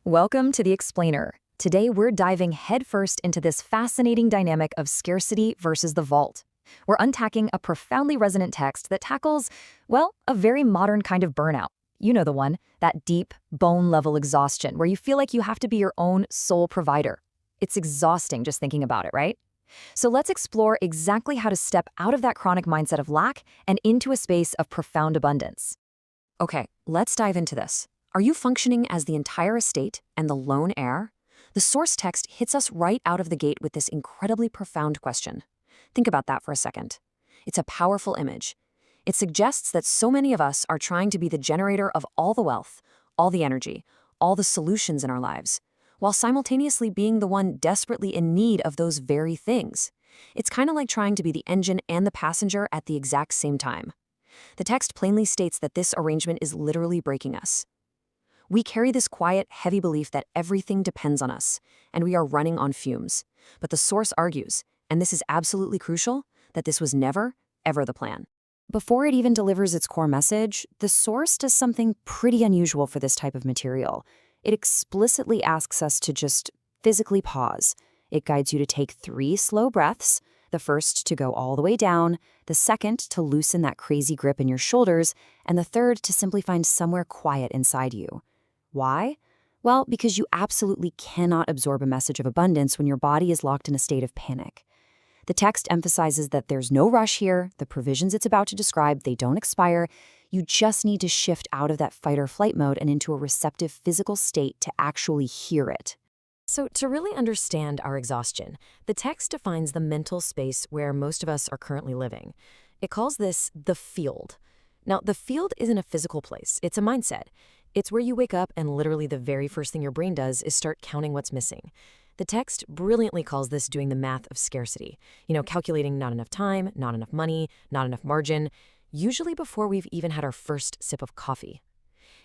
Welcome to The Explainer. Today we're diving headfirst into this fascinating dynamic of scarcity versus the vault. We're unpacking a profoundly resonant text that tackles, well, a very modern kind of burnout. You know the one, that deep, bone-level exhaustion where you feel like you have to be your own sole provider. It's exhausting just thinking about it, right? So let's explore exactly how to step out of that chronic mindset of lack and into a space of profound abundance. Okay, let's dive into this. Are you functioning as the entire estate and the lone heir? The source text hits us right out of the gate with this incredibly profound question. Think about that for a second. It's a powerful image. It suggests that so many of us are trying to be the generator of all the wealth, all the energy, all the solutions in our lives, while simultaneously being the one desperately in need of those very things. It's kind of like trying to be the engine and the passenger at the exact same time. The text plainly states that this arrangement is literally breaking us. We carry this quiet, heavy belief that everything depends on us, and we are running on fumes. But the source argues, and this is absolutely crucial, that this was never, ever the plan. Before it even delivers its core message, the source does something pretty unusual for this type of material. It explicitly asks us to just physically pause. It guides you to take 3 slow breaths, the first to go all the way down, the second to loosen that crazy grip in your shoulders, and the third to simply find somewhere quiet inside you. Why? Well, because you absolutely cannot absorb a message of abundance when your body is locked in a state of panic. The text emphasizes that there's no rush here, the provisions it's about to describe, they don't expire. You just need to shift out of that fight or flight mode and into a receptive physical state to actually hear it. So to really understand our exhaustion, the text defines the mental space where most of us are currently living. It calls this the field. Now, the field isn't a physical place, it's a mindset. It's where you wake up and literally the very first thing your brain does is start counting what's missing. The text brilliantly calls this doing the math of scarcity. Calculating not enough time, not enough money, not enough margin, usually before we've even had our first sip of coffee.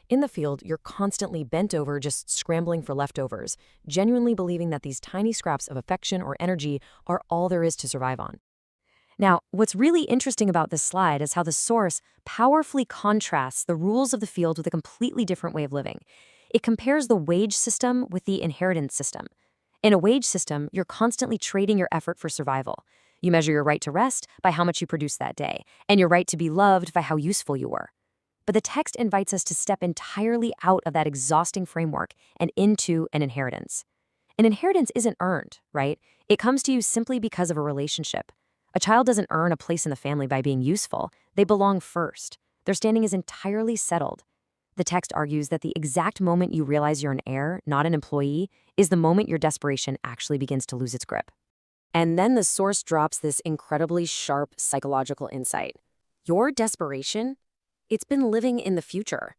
In the field, you're constantly bent over just scrambling for leftovers, genuinely believing that these tiny scraps of affection or energy are all there is to survive on. Now, what's really interesting about this slide is how the source powerfully contrasts the rules of the field with a completely different way of living. It compares the wage system with the inheritance system. In a wage system, you're constantly trading your effort for survival. You measure your right to rest by how much you produce that day, and your right to be loved by how useful you were. But the text invites us to step entirely out of that exhausting framework and into an inheritance. An inheritance isn't earned, right? It comes to you simply because of a relationship. A child doesn't earn a place in the family by being useful. They belong first. Their standing is entirely settled. The text argues that the exact moment you realize you're an heir, not an employee, is the moment your desperation actually begins to lose its grip. And then the source drops this incredibly sharp psychological insight. Your desperation? It's been living in the future.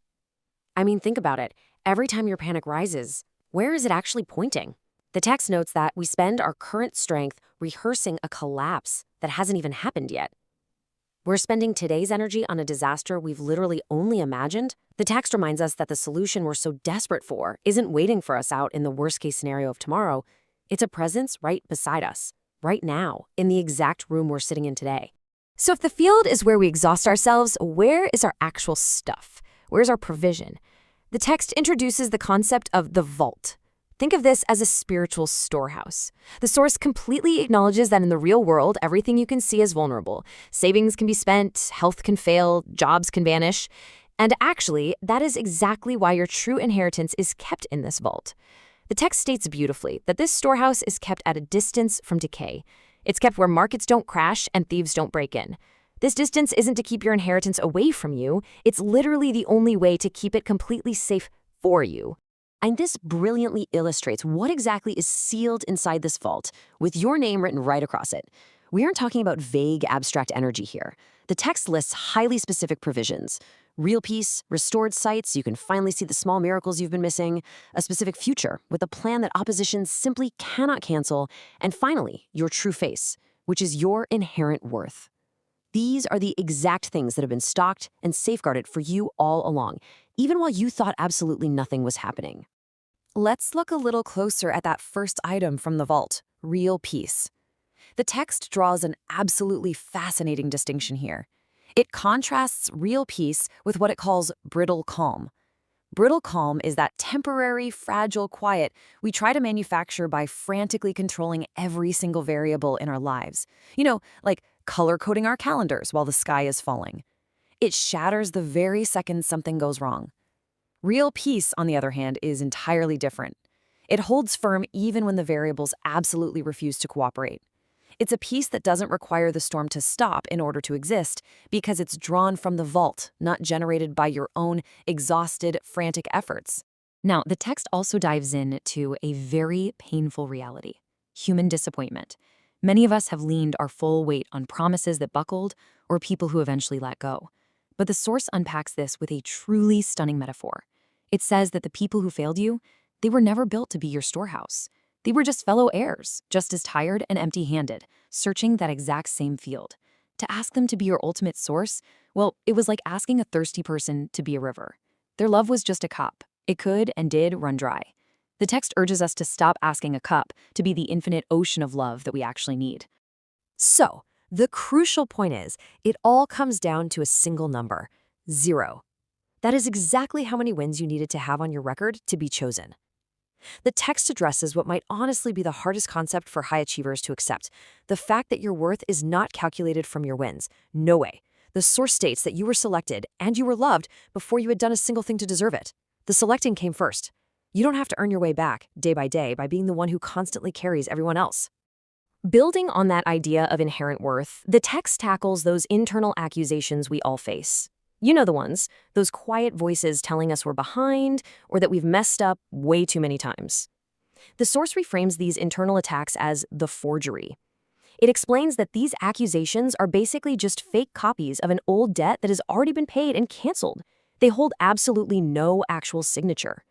I mean, think about it. Every time your panic rises, where is it actually pointing? The text notes that we spend our current strength rehearsing a collapse that hasn't even happened yet. We're spending today's energy on a disaster we've literally only imagined. The text reminds us that the solution we're so desperate for isn't waiting for us out in the worst-case scenario of tomorrow. It's a presence right beside us, right now, in the exact room we're sitting in today. So if the field is where we exhaust ourselves, where is our actual stuff? Where's our provision? The text introduces the concept of the vault. Think of this as a spiritual storehouse. The source completely acknowledges that in the real world, everything you can see is vulnerable. Savings can be spent, health can fail, jobs can vanish. And actually, that is exactly why your true inheritance is kept in this vault. The text states beautifully that this storehouse is kept at a distance from decay. It's kept where markets don't crash and thieves don't break in. This distance isn't to keep your inheritance away from you. It's literally the only way to keep it completely safe for you. And this brilliantly illustrates what exactly is sealed inside this vault, with your name written right across it. We aren't talking about vague, abstract energy here. The text lists highly specific provisions. Real peace, restored sight so you can finally see the small miracles you've been missing, a specific future with a plan that opposition simply cannot cancel, and finally, your true face, which is your inherent worth. These are the exact things that have been stocked and safeguarded for you all along, even while you thought absolutely nothing was happening. Let's look a little closer at that first item from the vault, real peace. The text draws an absolutely fascinating distinction here. It contrasts real peace with what it calls brittle calm. Brittle calm is that temporary, fragile quiet we try to manufacture by frantically controlling every single variable in our lives. Like color coding our calendars while the sky is falling. It shatters the very second something goes wrong. Real peace, on the other hand, is entirely different. It holds firm even when the variables absolutely refuse to cooperate. It's a peace that doesn't require the storm to stop in order to exist because it's drawn from the vault, not generated by your own exhausted, frantic efforts. Now, the text also dives into a very painful reality: human disappointment. Many of us have leaned our full weight on promises that buckled or people who eventually let go. But the source unpacks this with a truly stunning metaphor. It says that the people who failed you, they were never built to be your storehouse. They were just fellow heirs, just as tired and empty-handed, searching that exact same field. To ask them to be your ultimate source, well, it was like asking a thirsty person to be a river. Their love was just a cup. It could and did run dry. The text urges us to stop asking a cup to be the infinite ocean of love that we actually need. So, the crucial point is, it all comes down to a single number: 0. That is exactly how many wins you needed to have on your record to be chosen. The text addresses what might honestly be the hardest concept for high achievers to accept: the fact that your worth is not calculated from your wins. No way. The source states that you were selected and you were loved before you had done a single thing to deserve it. The selecting came first. You don't have to earn your way back, day by being the one who constantly carries everyone else. Building on that idea of inherent worth, the text tackles those internal accusations we all face. You know the ones, those quiet voices telling us we're behind or that we've messed up way too many times. The source reframes these internal attacks as the forgery. It explains that these accusations are basically just fake copies of an old debt that has already been paid and canceled. They hold absolutely no actual signature.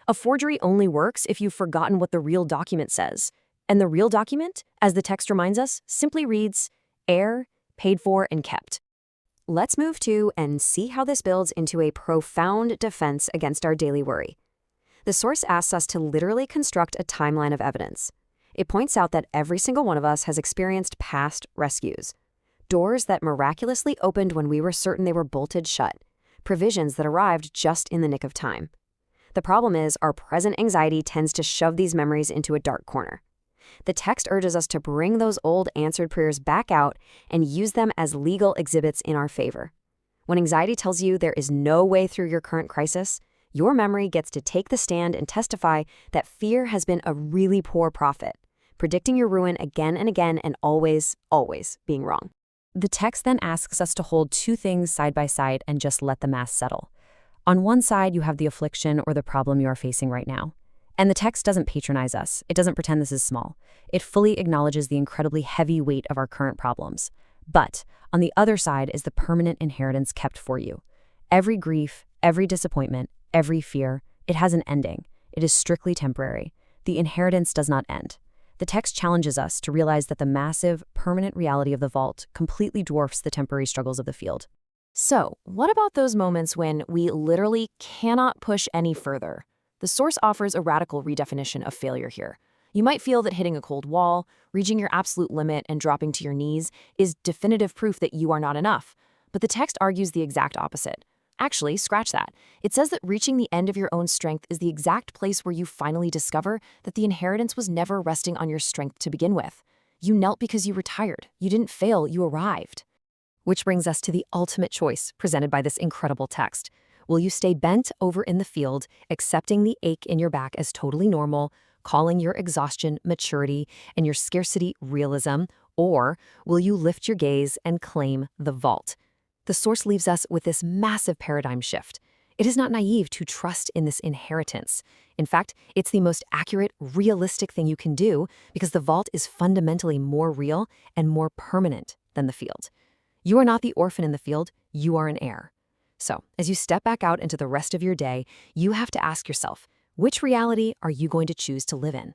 A forgery only works if you've forgotten what the real document says. And the real document, as the text reminds us, simply reads, heir, paid for, and kept. Let's move to and see how this builds into a profound defense against our daily worry. The source asks us to literally construct a timeline of evidence. It points out that every single one of us has experienced past rescues. Doors that miraculously opened when we were certain they were bolted shut. Provisions that arrived just in the nick of time. The problem is, our present anxiety tends to shove these memories into a dark corner. The text urges us to bring those old answered prayers back out and use them as legal exhibits in our favor. When anxiety tells you there is no way through your current crisis, your memory gets to take the stand and testify that fear has been a really poor prophet, predicting your ruin again and again and always, always being wrong. The text then asks us to hold two things side by side and just let the mass settle. On one side, you have the affliction or the problem you are facing right now. And the text doesn't patronize us. It doesn't pretend this is small. It fully acknowledges the incredibly heavy weight of our current problems. But on the other side is the permanent inheritance kept for you. Every grief, every disappointment, every fear, it has an ending. It is strictly temporary. The inheritance does not end. The text challenges us to realize that the massive, permanent reality of the vault completely dwarfs the temporary struggles of the field. So, what about those moments when we literally cannot push any further? The source offers a radical redefinition of failure here. You might feel that hitting a cold wall, reaching your absolute limit, and dropping to your knees is definitive proof that you are not enough. But the text argues the exact opposite. Actually, scratch that. It says that reaching the end of your own strength is the exact place where you finally discover that the inheritance was never resting on your strength to begin with. You knelt because you were tired. You didn't fail, you arrived. Which brings us to the ultimate choice presented by this incredible text. Will you stay bent over in the field, accepting the ache in your back as totally normal, calling your exhaustion maturity and your scarcity realism, or will you lift your gaze and claim the vault? The source leaves us with this massive paradigm shift. It is not naive to trust in this inheritance. In fact, it's the most accurate, realistic thing you can do because the vault is fundamentally more real and more permanent than the field. You are not the orphan in the field, you are an heir. So, as you step back out into the rest of your day, you have to ask yourself, which reality are you going to choose to live in?